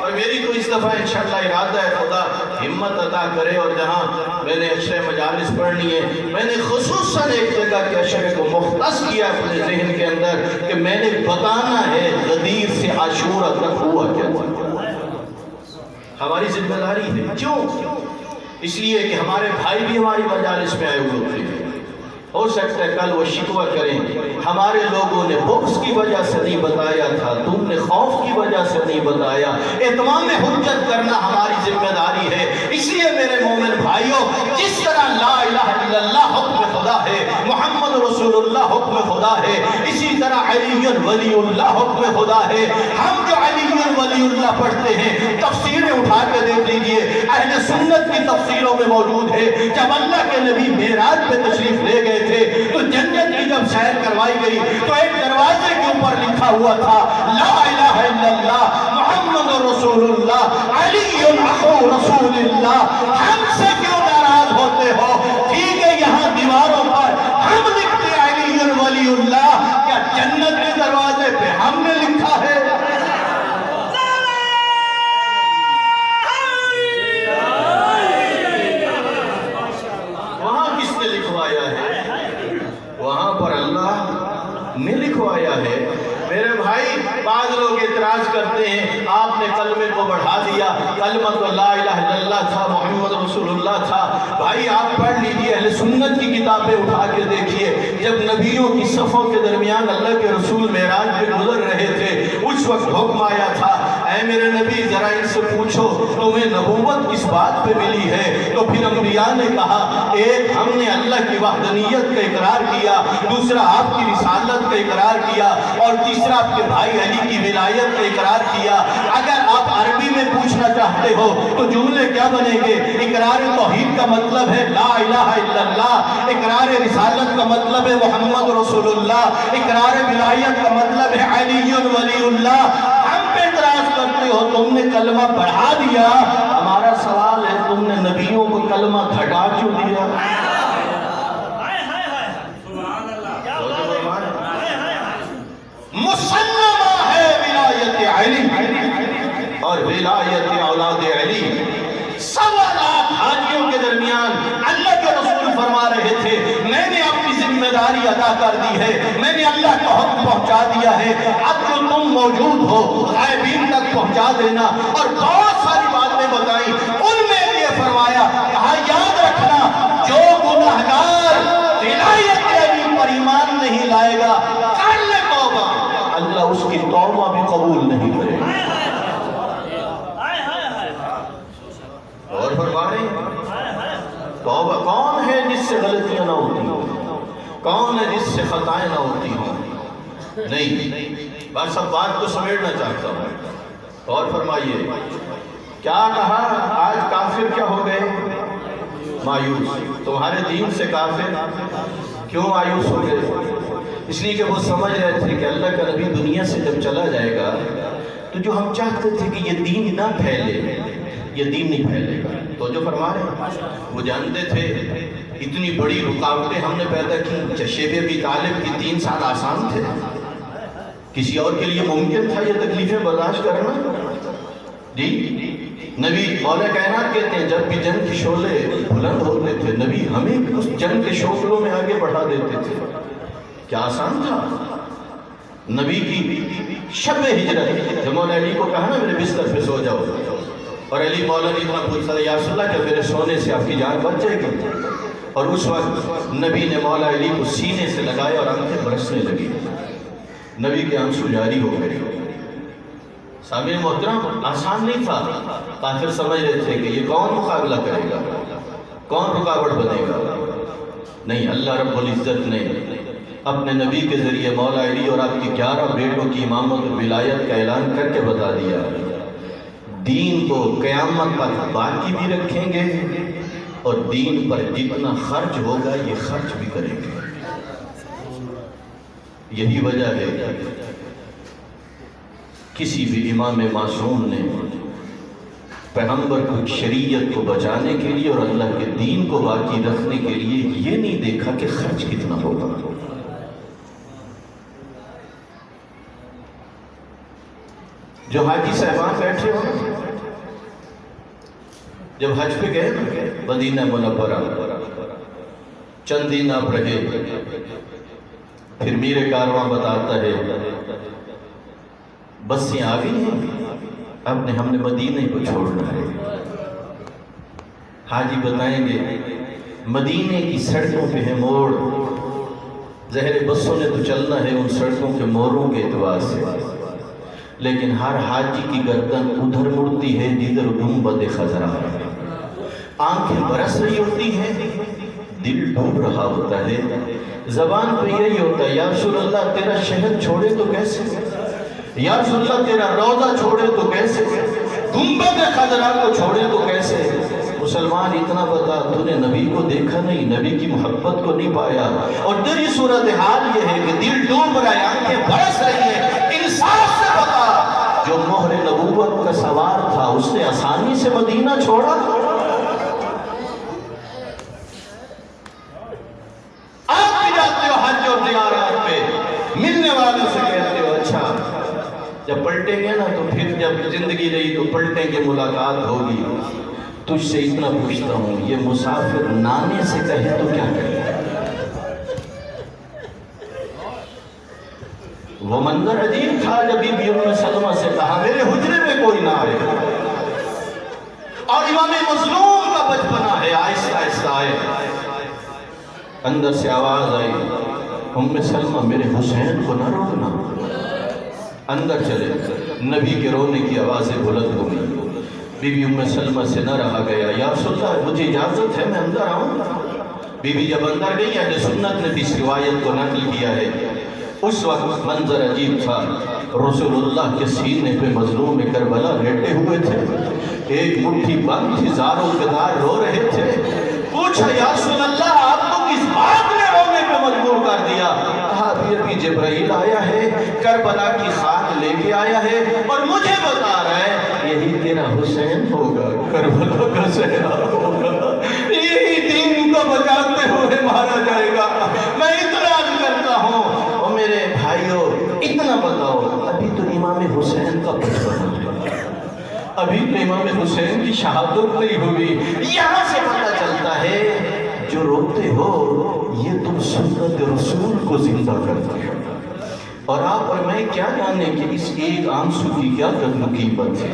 اور میری تو اس دفعہ انشاءاللہ ارادہ ہے خدا ہمت عطا کرے، اور جہاں میں نے اشرے مجالس پڑھنی ہے میں نے خصوصاً ایک جگہ کے اشرے کو مختص کیا اپنے ذہن کے اندر کہ میں نے بتانا ہے غدیر سے عاشورہ تک ہوا کیا تھا، ہماری ذمہ داری ہے، کیوں؟ اس لیے کہ ہمارے بھائی بھی ہماری مجالس میں آئے ہوئے ہوتے ہیں، ہو سکتا ہے کل وہ شکوہ کریں ہمارے لوگوں نے بغض کی وجہ سے نہیں بتایا تھا، تم نے خوف کی وجہ سے نہیں بتایا، اتمام حجت کرنا ہماری ذمہ داری ہے۔ اس لیے میرے مومن بھائیوں، جس طرح لا الہ الا اللہ حکم خدا ہے، محمد رسول اللہ حکم خدا ہے، اسی طرح علی ولی اللہ حکم خدا ہے۔ ہم جو علی ولی اللہ پڑھتے ہیں تفسیریں اٹھا کے دیکھ لیجئے، اہل سنت کی تفسیروں میں موجود ہے، جب اللہ کے نبی معراج پہ تشریف لے گئے تھے تو جنت کی جب سیر کروائی گئی تو ایک دروازے کے اوپر لکھا ہوا تھا لا الہ الا اللہ محمد رسول اللہ علی اخو رسول اللہ۔ ہم سے کیوں ناراض ہوتے ہو؟ ٹھیک ہے یہاں دیواروں پر ہم لکھتے علی ولی اللہ، کیا جنت کے دروازے پہ ہم نے لکھا ہے؟ وہاں کس نے لکھوایا ہے؟ وہاں پر اللہ نے لکھوایا ہے۔ میرے بھائی بعض لوگ اعتراض کرتے ہیں آپ نے کلمے کو بڑھا دیا، کلمہ تو لا الہ الا اللہ تھا، محمد رسول اللہ تھا۔ بھائی آپ پڑھ لیجئے، اہل سنت کی کتابیں اٹھا کے دیکھیے، جب نبیوں کی صفوں کے درمیان اللہ کے رسول معراج پہ گزر رہے تھے اس وقت حکم آیا تھا اے میرے نبی ذرا ان سے پوچھو تمہیں نبوت کس بات پہ ملی ہے؟ تو پھر انبیاء نے کہا ایک ہم نے اللہ کی وحدانیت کا اقرار کیا، دوسرا آپ کی رسالت کا اقرار کیا، اور تیسرا آپ کے بھائی علی کی ولایت کا اقرار کیا۔ اگر آپ عربی میں پوچھنا چاہتے ہو تو جملے کیا بنیں گے؟ اقرار توحید کا مطلب ہے لا الہ الا اللہ، اقرار رسالت کا مطلب ہے محمد رسول اللہ، اقرار ولایت کا مطلب ہے علی ولی اللہ۔ ہم پہ اعتراض کرتے ہو تم نے کلمہ بڑھا دیا، ہمارا سوال ہے تم نے نبیوں کو کلمہ گھٹا کیوں دیا؟ مسلمہ ہے ولایت علی اور ولایت اولاد علی۔ 1.25 لاکھ حاجیوں کے درمیان اللہ کے رسول فرما رہے تھے میں نے اپنی ذمہ داری ادا کر دی ہے، میں نے اللہ کا حکم پہنچا دیا ہے، اب جو تم موجود ہو غائبین تک پہنچا دینا، اور بہت ساری باتیں بتائیں، ان میں یہ فرمایا کہا یاد رکھنا جو گناہگار ولایت علی پر ایمان نہیں لائے گا کر لے توبہ، اللہ اس کی توبہ بھی قبول نہیں کرے گا۔ اور فرما رہے ہیں توبہ کون ہے جس سے غلطیاں نہ ہوتی ہوں، کون ہے جس سے خطائیں نہ ہوتی ہوں؟ نہیں، بس اب بات کو سمیٹنا چاہتا ہوں۔ اور فرمائیے کیا کہا آج کافر کیا ہو گئے؟ مایوس۔ تمہارے دین سے کافر کیوں مایوس ہو گئے؟ اس لیے کہ وہ سمجھ رہے تھے کہ اللہ کا نبی دنیا سے جب چلا جائے گا تو جو ہم چاہتے تھے کہ یہ دین نہ پھیلے، یہ دین نہیں پھیلے گا۔ تو جو فرما رہے ہیں وہ جانتے تھے اتنی بڑی رکاوٹیں ہم نے پیدا کی۔ شیب ابی طالب کی 3 سال آسان تھے، کسی اور کے لیے ممکن تھا یہ تکلیفیں برداشت کرنا؟ جی نبی مولا کائنات کہتے ہیں جب بھی جنگ کے شعلے بلند ہوتے تھے نبی ہمیں اس جنگ کے شعلوں میں آگے بڑھا دیتے تھے۔ کیا آسان تھا؟ نبی کی شب ہجرت جب مولا علی کو کہا نا میرے بستر پہ سو جاؤ، اور علی مولا نے اتنا پوچھا یا رسول اللہ کیا میرے سونے سے آپ کی جان بچ جائے گی؟ اور اس وقت نبی نے مولا علی کو سینے سے لگایا اور آنکھیں برسنے لگی، نبی کے آنسو جاری ہو گئے۔ سامعین محترم، آسان نہیں تھا، کافر سمجھ رہے تھے کہ یہ کون مقابلہ کرے گا، کون رکاوٹ بنے گا؟ نہیں، اللہ رب العزت نے اپنے نبی کے ذریعے مولا علی اور آپ کی 11 بیٹوں کی امامت و ولایت کا اعلان کر کے بتا دیا، دین کو قیامت تک باقی بھی رکھیں گے اور دین پر جتنا خرچ ہوگا یہ خرچ بھی کریں گے۔ یہی وجہ ہے کسی بھی امام معصوم نے پیغمبر کو شریعت کو بچانے کے لیے اور اللہ کے دین کو باقی رکھنے کے لیے یہ نہیں دیکھا کہ خرچ کتنا ہوگا۔ جو حاجی صاحبان بیٹھے ہو، جب حج پہ گئے مدینہ منورہ، چند دن آپ رہے، پھر میر کارواں بتاتا ہے بسیں آ گئی ہیں، اب ہم نے مدینہ کو چھوڑنا ہے۔ حاجی بتائیں گے مدینے کی سڑکوں پہ ہے موڑ، ظاہر بسوں نے تو چلنا ہے ان سڑکوں کے موڑوں کے اعتبار سے، لیکن ہر حاجی کی گردن ادھر مڑتی ہے جدھر گنبد خضرا ہے، آنکھیں برس رہی ہوتی ہیں، دل ڈوب رہا ہوتا ہے، زبان پہ یہی ہوتا ہے یا رسول اللہ تیرا شہر چھوڑے تو کیسے، یا رسول اللہ تیرا روضہ چھوڑے تو کیسے، گنبد خضرا کو چھوڑے تو کیسے۔ مسلمان اتنا بتا، تو نے نبی کو دیکھا نہیں، نبی کی محبت کو نہیں پایا، اور تیری صورتحال یہ ہے کہ دل ڈوب رہا ہے، آنکھیں برس رہی ہیں، انصاف سے بتا، جو مہر نبوت کا سوار تھا اس نے آسانی سے مدینہ چھوڑا؟ آپ بھی جاتے ہو حج اور زیارات پہ، ملنے والوں سے کہتے ہو اچھا جب پلٹیں گے نا تو پھر جب زندگی رہی تو پلٹیں گے، ملاقات ہوگی، تجھ سے اتنا پوچھتا ہوں یہ مسافر نانے سے کہے تو کیا کرے؟ وہ منظر عجیب تھا جب بی بی ام سلمہ سے کہا میرے حجرے میں کوئی نہ آئے، اور امام مظلوم کا بچپنا ہے، آہستہ آہستہ آئے، اندر سے آواز آئی ام سلمہ میرے حسین کو نہ روکنا، اندر چلے، نبی کے رونے کی آوازیں بلند ہوئی، بی بی ام سلمہ سے نہ رہا گیا، یا رسول اللہ مجھے اجازت ہے میں اندر آؤں؟ بی بی جب اندر گئی، اہل سنت نے بھی اس روایت کو نقل کیا ہے، اس وقت منظر عجیب تھا، رسول اللہ کے سینے پہ مظلوم کربلا لیٹے ہوئے تھے، ایک مٹھی بند تھی، زاروں کے دار رو رہے تھے، پوچھا یا رسول اللہ آپ کو کس بات نے رونے پہ مجبور کر دیا؟ کہا ابھی جبرائیل آیا ہے، کربلا کی خاک لے کے آیا ہے اور مجھے بتا رہا ہے یہی تیرا حسین ہوگا، کربلا کا صحرا ہوگا، یہی دین کو بچاتے ہوئے مارا جائے گا۔ میں اتنا عرض کرتا ہوں اور میرے بھائیوں اتنا بتاؤ، ابھی تو امام حسین کا بچپنا ہے، ابھی تو امام حسین کی شہادت نہیں ہوئی، یہاں سے پتہ چلتا ہے جو روتے ہو یہ تم سنت رسول کو زندہ کرتے ہو، اور آپ اور میں کیا جانے کہ اس ایک آنسو کی کیا قیمت ہے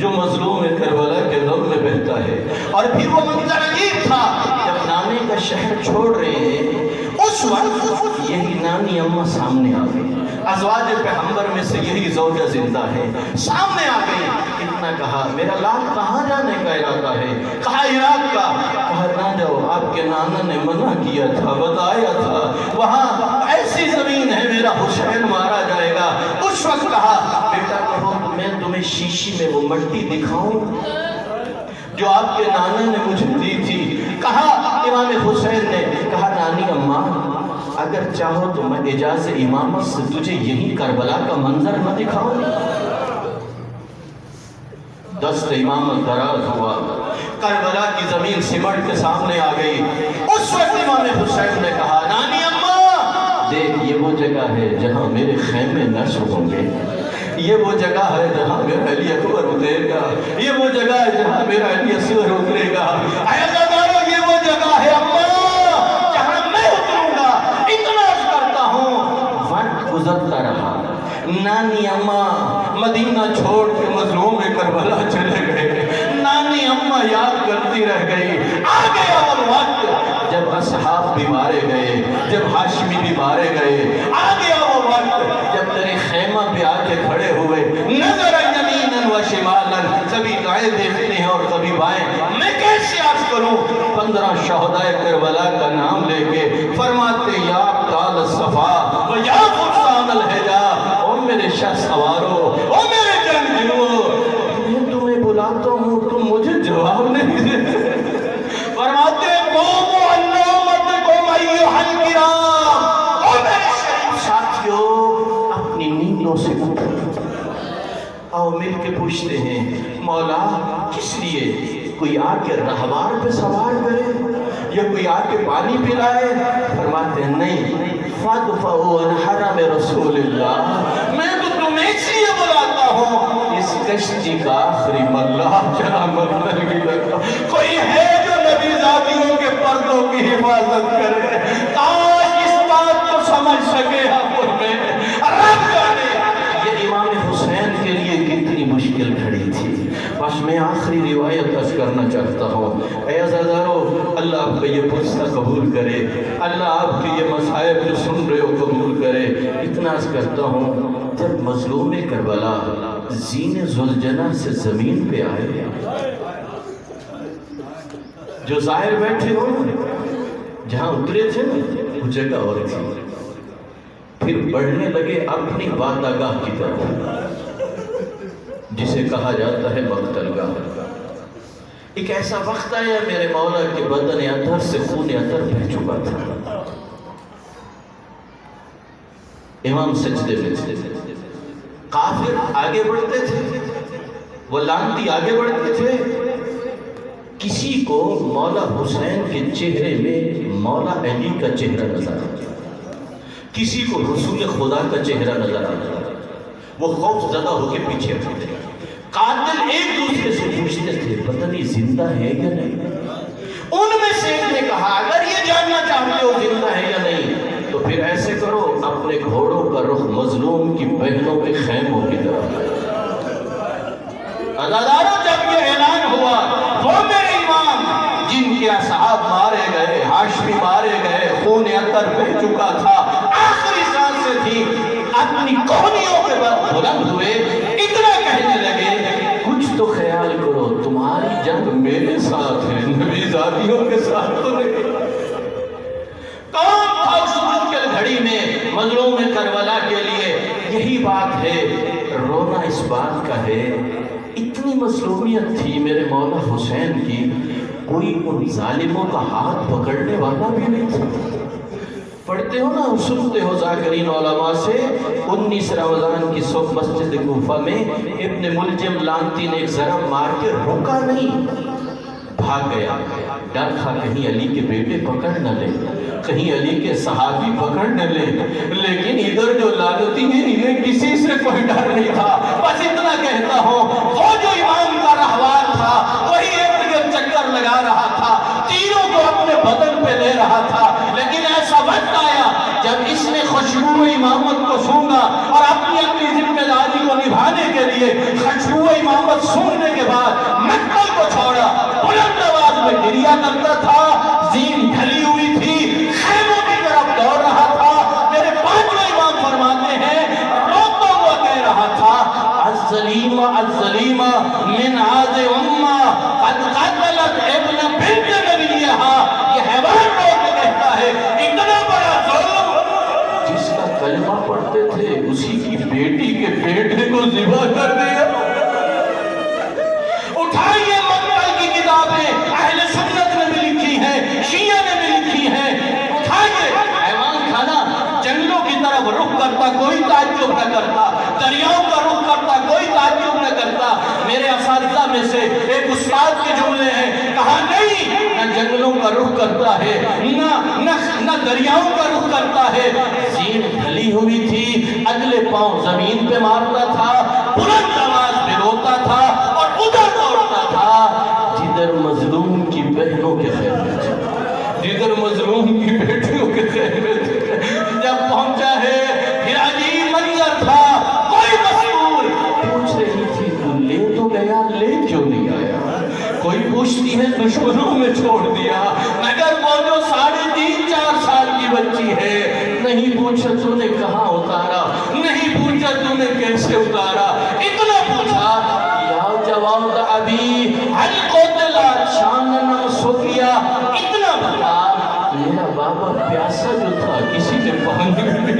جو مظلوم کربلا کے غم میں بہتا ہے۔ اور پھر وہ منظر عجیب تھا جب نانے کا شہر چھوڑ رہے ہیں، اس وقت یہی نانی اماں سامنے آ گئی، ازواج پیغمبر میں سے یہی زوجہ زندہ ہے، سامنے آ گئی، اتنا کہا میرا لال کہاں جانے کا ارادہ ہے؟ کہا عراق کا، کہا نہ جاؤ، آپ کے نانا نے منع کیا تھا، بتایا تھا وہاں ایسی زمین ہے میرا حسین مارا جائے گا۔ اس وقت کہا بیٹا کہو میں تمہیں شیشی میں وہ مٹی دکھاؤں جو آپ کے نانا نے مجھے دی تھی؟ کہا امام حسین نے، کہا نانی اماں اگر چاہو تو میں اجازت امامت سے تجھے یہی کربلا کا منظر نہ دکھاؤں؟ دست امامت دراز ہوا، کربلا کی زمین سمٹ کے سامنے آ گئی، اس وقت امام حسین نے کہا نانی اماں دیکھ یہ وہ جگہ ہے جہاں میرے خیمے نصب ہوں گے، یہ وہ جگہ ہے جہاں میرا علی اکبر اترے گا، یہ وہ جگہ ہے جہاں میرا علی اصغر اترے گا، یہ وہ جگہ ہے اماں جہاں میں اتروں گا۔ اتنا کرتا ہوں وقت گزرتا رہا، نانی اماں مدینہ چھوڑ کے مظلوم کربلا چلے گئے، نانی اماں یاد کرتی رہ گئی، آ گیا وہ وقت جب اصحاب بھی مارے گئے، جب ہاشمی بھی مارے گئے، آ گیا وہ وقت جب تیرے خیمہ پہ آ کے کھڑے ہوئے، نظر یمیناً و شمالاً، کبھی دائیں دیکھتے ہیں اور کبھی بائیں، میں کیسے عرض کروں؟ 15 شہدائے کربلا کا نام لے کے فرماتے یا ابطال الصفا و یا فرسان الحجا، او میرے شاہ سوارو، او میرے جنگجوؤں، میں تمہیں بلاتا ہوں تم مجھے جواب نہیں دیتے۔ فرماتے قوموا عن نومتکم ایھا الکرام، او میرے شریف ساتھیوں اپنی نیندوں سے اٹھو، آؤ مل کے پوچھتے ہیں مولا کس لیے؟ کوئی آ کے رہوار پہ سوار کرے یا کوئی آ کے پانی پلائے؟ فرماتے ہیں نہیں، فادفعوا عن حرم رسول اللہ، میں تو تمہیں اس لیے بلاتا ہوں اس کشتی کا آخری ملہ جہاں مندر کی لگا کوئی ہے جو نبی زادیوں کے پردوں کی حفاظت کرے، کاش اس بات کو سمجھ سکے آپ میں، رب جانے یہ امام حسین کے لیے کتنی مشکل کھڑی تھی۔ بس میں آخری روایت عرض کرنا چاہتا ہوں، اے عزیزانو اللہ آپ کا یہ پرسہ قبول کرے، اللہ آپ کے یہ مصائب جو سن رہے ہو قبول کرے۔ اتنا عرض کرتا ہوں جب مظلوم کربلا زین ذوالجناح سے زمین پہ آئے، جو ظاہر بیٹھے ہو جہاں اترے تھے وہ جگہ اور تھی، پھر بڑھنے لگے اپنی باتگاہ کی طرف جسے کہا جاتا ہے مقتل گاہ۔ ایک ایسا وقت آیا میرے مولا کے بدن اطہر سے خون اطہر بہہ چکا تھا، امام سجدے میں تھے، کافر آگے بڑھتے تھے، وہ لعنتی آگے بڑھتے تھے، کسی کو مولا حسین کے چہرے میں مولا علی کا چہرہ نظر آتا، کسی کو رسول خدا کا چہرہ نظر آتا، وہ خوف زدہ ہو کے پیچھے ہٹتے، قاتل ایک دوسرے سے پوچھتے تھے پتہ نہیں زندہ ہے یا نہیں۔ ان میں سے ایک نے کہا اگر یہ جاننا چاہتے ہو زندہ ہے یا نہیں تو پھر ایسے کرو اپنے گھوڑوں کا رخ مظلوم کی بہنوں کے خیموں کی طرف۔ عزاداروں جب یہ اعلان ہوا وہ میرے امام جن کے اصحاب مارے گئے، ہاشمی مارے گئے، خون اطہر بہہ چکا تھا، آخری سانسیں تھی، اپنی کوہنیوں کے بعد بلند ہوئے، اتنا کہنے لگے کچھ تو خیال کرو تمہاری جنگ میرے ساتھ ہے، نبی زادیوں کے ساتھ تو نہیں۔ کون تھا اس مشکل گھڑی میں مظلوم کربلا کے لیے؟ یہی بات ہے، رونا اس بات کا ہے اتنی مظلومیت تھی میرے مولا حسین کی، کوئی ان ظالموں کا ہاتھ پکڑنے والا بھی نہیں تھا۔ پڑھتے ہو نا، سنتے ہو ذاکرین علماء سے 19 رمضان کی صبح مسجد کوفہ میں ابن ملجم لعنتی نے ایک ضرب مار کے رکا نہیں، بھاگ گیا، ڈر تھا کہیں علی کے بیٹے پکڑ نہ لے، کہیں علی کے صحابی پکڑ نہ لے، لیکن ادھر جو لعنتی ہیں انہیں کسی سے کوئی ڈر نہیں تھا۔ بس اتنا کہتا ہوں وہ جو امام کا رہوار تھا وہی ارد گرد چکر لگا رہا تھا، تیروں کو اپنے بدن پہ لے رہا تھا، لیکن ایسا وقت آیا جب اس نے خوشبو امامت کو سونگا اور اپنی ذمہ داری کو نبھانے کے لیے خوشبو امامت سونگنے کے بعد مقتل کو چھوڑا، بلند آواز میں گریہ کرتا تھا، زین ڈھلی ہوئی تھی، خیموں کی طرف دوڑ رہا تھا۔ میرے پانچویں امام فرماتے ہیں روتا ہوا کہہ رہا تھا الظلیمہ الظلیمہ من عاد امہ قد قتلت ابن بنت نبیہا، یہ حیوان رو کے کہتا ہے اتنا بڑا ظلم، جس کا کلمہ پڑھتے تھے اسی کی بیٹی کے بیٹے کو ذبح کر دیا۔ اٹھائیے مقتل کی کتابیں، اہل سنت نے بھی لکھی ہیں، شیعہ نے بھی لکھی ہیں، اٹھائیے۔ حیوان کھانا جنگلوں کی طرف رخ کرتا کوئی تعجب نہ کرتا، دریاؤں کا رخ کرتا کوئی تعجب نہ کرتا۔ میرے اساتذہ میں سے ایک استاد کے جملے ہیں، کہا نہیں نہ جنگلوں کا رخ کرتا ہے نہ دریاؤں کا رخ کرتا ہے، زین ڈھلی ہوئی تھی، اگلے پاؤں زمین پہ مارتا تھا، بلند آواز پہ روتا تھا اور ادھر دوڑتا تھا جدھر مظلوم کی بہنوں کے خیمے تھے، جدھر مظلوم کی بیٹیوں کے خیمے تھے۔ جب پہنچا ہے پھر عجیب منظر تھا، کوئی مسئول پوچھ رہی تھی تو لے تو گیا، لے کیوں نہیں آیا؟ کوئی پوچھتی ہے دشمنوں میں چھوڑ دیا، مگر وہ جو 60 پوچھا تو نے کہاں اتارا، نہیں پوچھا تو نے کیسے اتارا، اتنا پوچھا یا جواب ابھی حل قتلات شاننا سوکیا، اتنا بتا میرا بابا پیاسا جو تھا کسی نے پانی میں